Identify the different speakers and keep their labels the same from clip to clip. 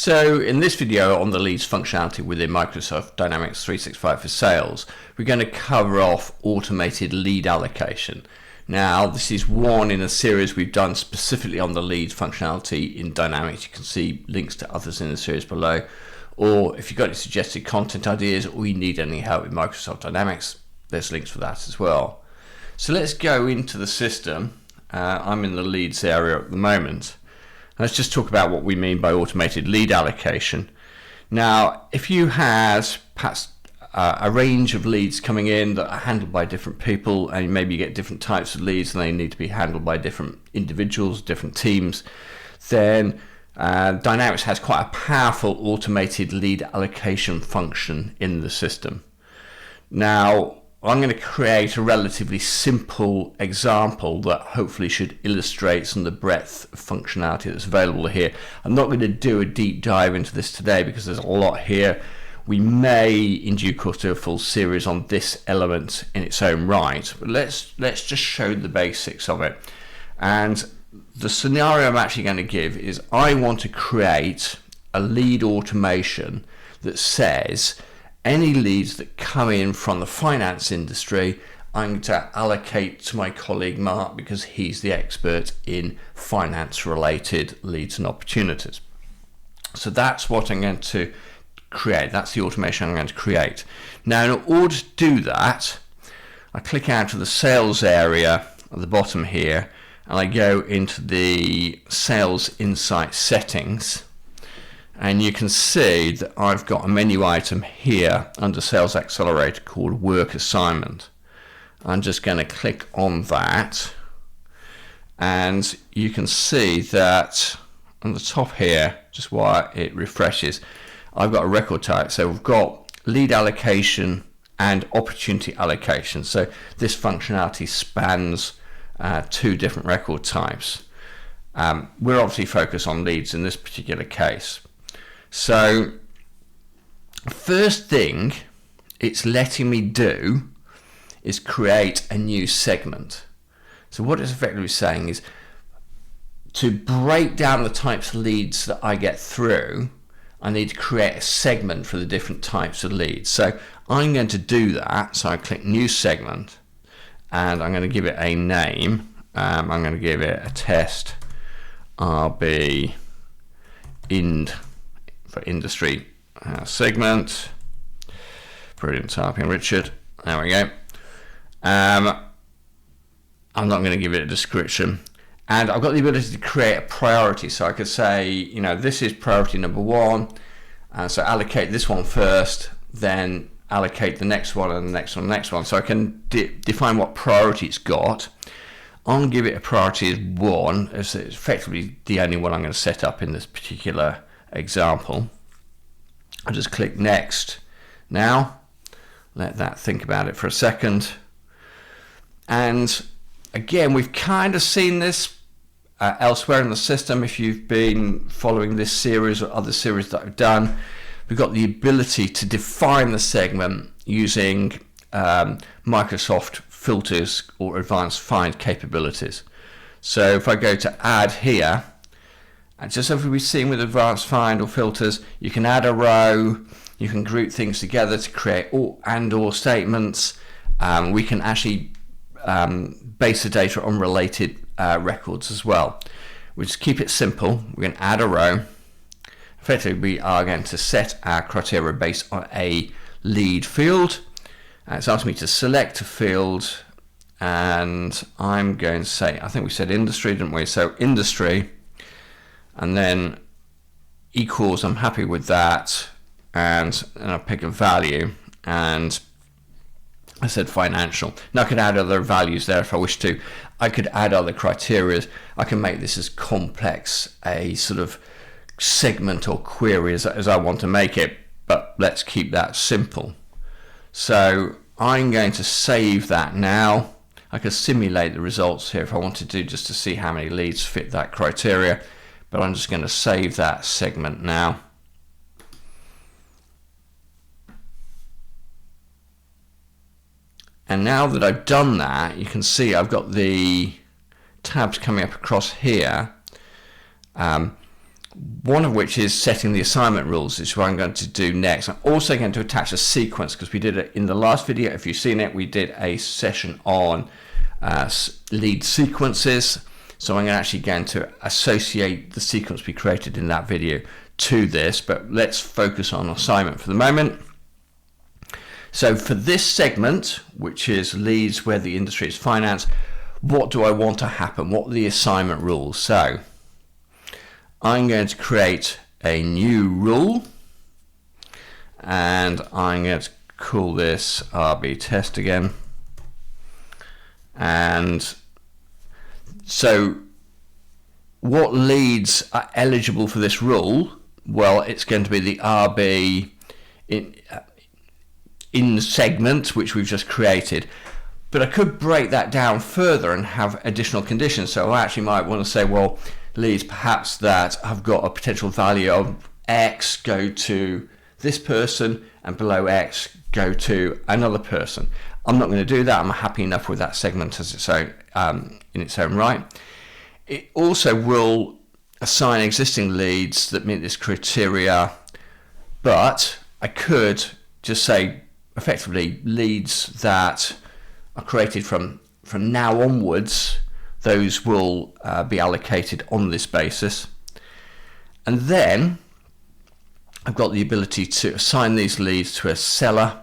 Speaker 1: So in this video on the leads functionality within Microsoft Dynamics 365 for Sales, we're going to cover off automated lead allocation. Now, this is one in a series we've done specifically on the leads functionality in Dynamics. You can see links to others in the series below. Or if you've got any suggested content ideas or you need any help with Microsoft Dynamics, there's links for that as well. So let's go into the system. I'm in the leads area at the moment. Let's just talk about what we mean by automated lead allocation. Now, if you had perhaps a range of leads coming in that are handled by different people, and maybe you get different types of leads and they need to be handled by different individuals, different teams, then Dynamics has quite a powerful automated lead allocation function in the system. Now, I'm going to create a relatively simple example that hopefully should illustrate some of the breadth of functionality that's available here. I'm not going to do a deep dive into this today because there's a lot here. We may, in due course, do a full series on this element in its own right, but let's just show the basics of it. And the scenario I'm actually going to give is I want to create a lead automation that says any leads that come in from the finance industry, I'm going to allocate to my colleague Mark because he's the expert in finance related leads and opportunities. So that's what I'm going to create. That's the automation I'm going to create. Now, in order to do that, I click out to the sales area at the bottom here and I go into the sales insight settings. And you can see that I've got a menu item here under Sales Accelerator called Work Assignment. I'm just going to click on that. And you can see that on the top here, just while it refreshes, I've got a record type. So we've got lead allocation and opportunity allocation. So this functionality spans two different record types. We're obviously focused on leads in this particular case. So first thing it's letting me do is create a new segment. So what it's effectively saying is to break down the types of leads that I get through, I need to create a segment for the different types of leads. So I'm going to do that. So I click new segment and I'm going to give it a name. I'm going to give it a test RB ind for industry segment. Brilliant typing, Richard. There we go. I'm not going to give it a description. And I've got the ability to create a priority. So I could say, you know, this is priority number one. So allocate this one first, then allocate the next one and the next one, and the next one. So I can define what priority it's got. I'm going to give it a priority as one, as it's effectively the only one I'm going to set up in this particular example. I'll just click next. Now let that think about it for a second. And again, we've kind of seen this elsewhere in the system. If you've been following this series or other series that I've done, we've got the ability to define the segment using Microsoft filters or advanced find capabilities. So if I go to add here, and just as we've seen with advanced find or filters, you can add a row, you can group things together to create or statements. We can actually base the data on related records as well. We just keep it simple. We're going to add a row. Effectively, we are going to set our criteria based on a lead field. It's asking me to select a field, and I'm going to say, I think we said industry, didn't we? So industry. And then equals, I'm happy with that, and I'll pick a value, and I said financial. Now I could add other values there if I wish to. I could add other criteria. I can make this as complex a sort of segment or query as I want to make it, but let's keep that simple. So I'm going to save that now. I could simulate the results here if I wanted to, just to see how many leads fit that criteria. But I'm just going to save that segment now. And now that I've done that, you can see I've got the tabs coming up across here. one of which is setting the assignment rules. This is what I'm going to do next. I'm also going to attach a sequence because we did it in the last video. If you've seen it, we did a session on lead sequences. So I'm actually going to associate the sequence we created in that video to this, but let's focus on assignment for the moment. So for this segment, which is leads where the industry is finance, what do I want to happen? What are the assignment rules? So I'm going to create a new rule, and I'm going to call this RB test again. And so what leads are eligible for this rule? Well, it's going to be the RB in the segment which we've just created. But I could break that down further and have additional conditions. So I actually might want to say, well, leads perhaps that have got a potential value of X go to this person, and below X go to another person. I'm not going to do that. I'm happy enough with that segment as its own in its own right. It also will assign existing leads that meet this criteria, but I could just say effectively leads that are created from now onwards, those will be allocated on this basis. And then I've got the ability to assign these leads to a seller,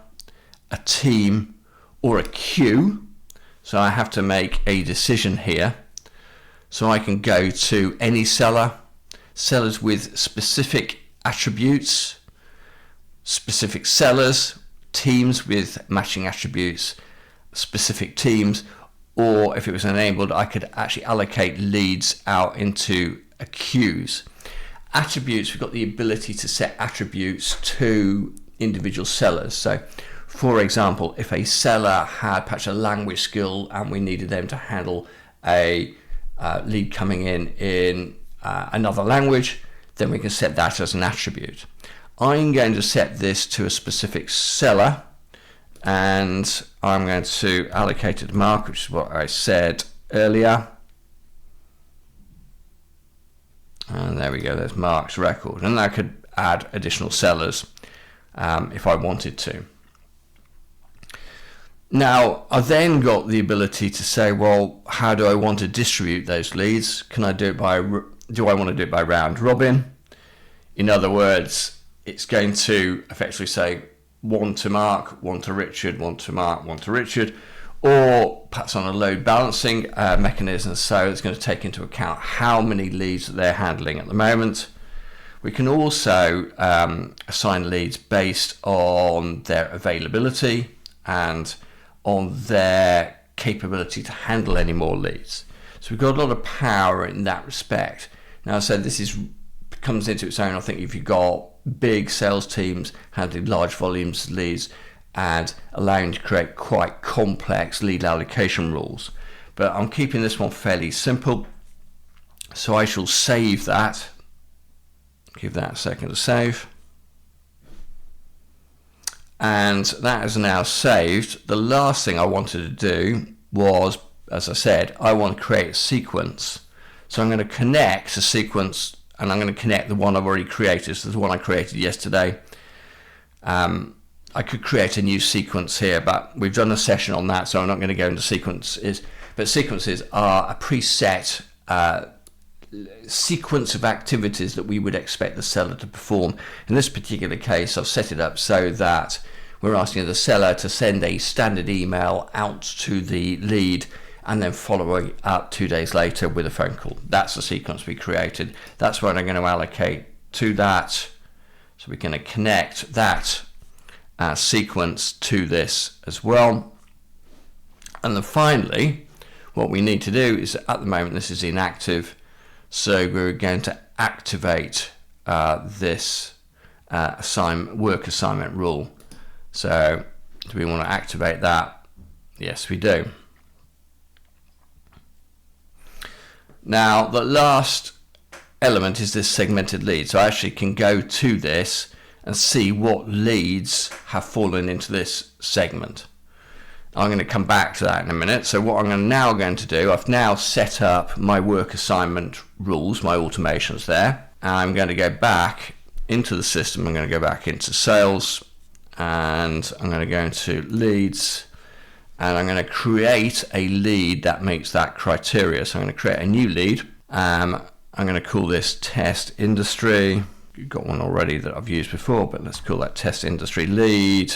Speaker 1: a team, or a queue. So I have to make a decision here. So I can go to any seller, sellers with specific attributes, specific sellers, teams with matching attributes, specific teams, or if it was enabled, I could actually allocate leads out into queues. Attributes, we've got the ability to set attributes to individual sellers. So for example, if a seller had perhaps a language skill and we needed them to handle a lead coming in another language, then we can set that as an attribute. I'm going to set this to a specific seller, and I'm going to allocate it to Mark, which is what I said earlier. And there we go, there's Mark's record. And I could add additional sellers if I wanted to. Now, I then got the ability to say, well, how do I want to distribute those leads? Do I want to do it by round robin? In other words, it's going to effectively say one to Mark, one to Richard, one to Mark, one to Richard, or perhaps on a load balancing mechanism. So it's going to take into account how many leads that they're handling at the moment. We can also assign leads based on their availability and on their capability to handle any more leads. So we've got a lot of power in that respect. Now, so this comes into its own, I think, if you've got big sales teams handling large volumes of leads and allowing to create quite complex lead allocation rules. But I'm keeping this one fairly simple. So I shall save that. Give that a second to save. And that is now saved. The last thing I wanted to do was, as I said, I want to create a sequence. So I'm going to connect a sequence, and I'm going to connect the one I've already created. So the one I created yesterday. I could create a new sequence here, but we've done a session on that, so I'm not going to go into sequences. But sequences are a preset sequence of activities that we would expect the seller to perform. In this particular case, I've set it up so that we're asking the seller to send a standard email out to the lead and then following up 2 days later with a phone call. That's the sequence we created. That's what I'm going to allocate to that. So we're going to connect that sequence to this as well. And then finally, what we need to do is, at the moment this is inactive, so we're going to activate this work assignment rule. So do we want to activate that? Yes, we do. Now the last element is this segmented lead. So I actually can go to this and see what leads have fallen into this segment. I'm going to come back to that in a minute. So what I'm going to do, I've now set up my work assignment rules, my automations there, I'm going to go back into the system. I'm going to go back into sales, and I'm going to go into leads, and I'm going to create a lead that meets that criteria. So I'm going to create a new lead. I'm going to call this test industry. You've got one already that I've used before, but let's call that test industry lead.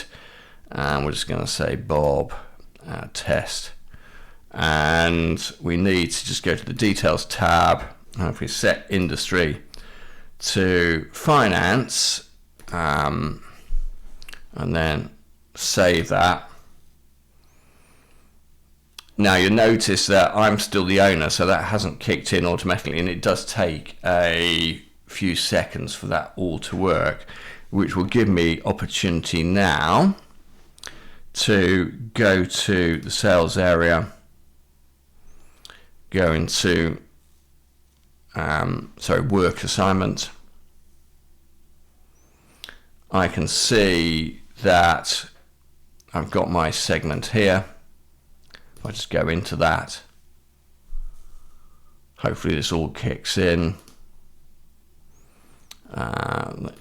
Speaker 1: And we're just going to say Bob test. And we need to just go to the details tab. And if we set industry to finance, and then save that. Now you'll notice that I'm still the owner, so that hasn't kicked in automatically, and it does take a few seconds for that all to work, which will give me opportunity now to go to the sales area, go into work assignment. I can see that I've got my segment here. If I just go into that, hopefully this all kicks in.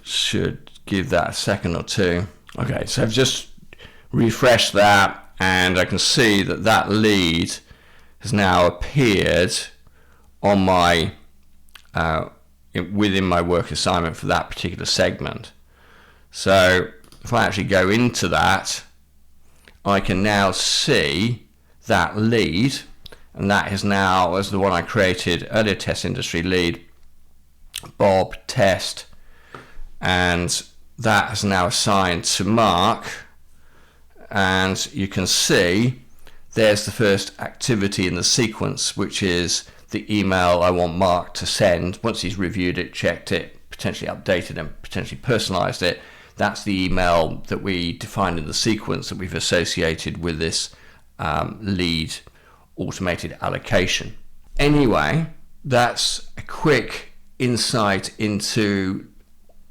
Speaker 1: Should give that a second or two. Okay, so I've just refreshed that, and I can see that that lead has now appeared on my within my work assignment for that particular segment. So if I actually go into that, I can now see that lead, and that is now as the one I created earlier, test industry lead, Bob test, and that is now assigned to Mark. And you can see there's the first activity in the sequence, which is the email I want Mark to send once he's reviewed it, checked it, potentially updated and potentially personalized it. That's the email that we defined in the sequence that we've associated with this lead automated allocation. Anyway, that's a quick insight into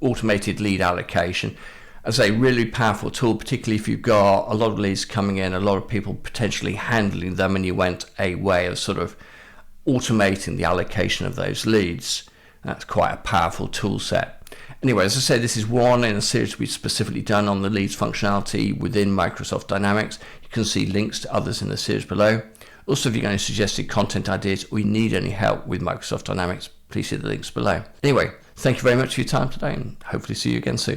Speaker 1: automated lead allocation. As a really powerful tool, particularly if you've got a lot of leads coming in, a lot of people potentially handling them, and you want a way of sort of automating the allocation of those leads. That's quite a powerful tool set. Anyway, as I say, this is one in a series we've specifically done on the leads functionality within Microsoft Dynamics. You can see links to others in the series below. Also, if you've got any suggested content ideas or you need any help with Microsoft Dynamics, please see the links below. Anyway, thank you very much for your time today, and hopefully see you again soon.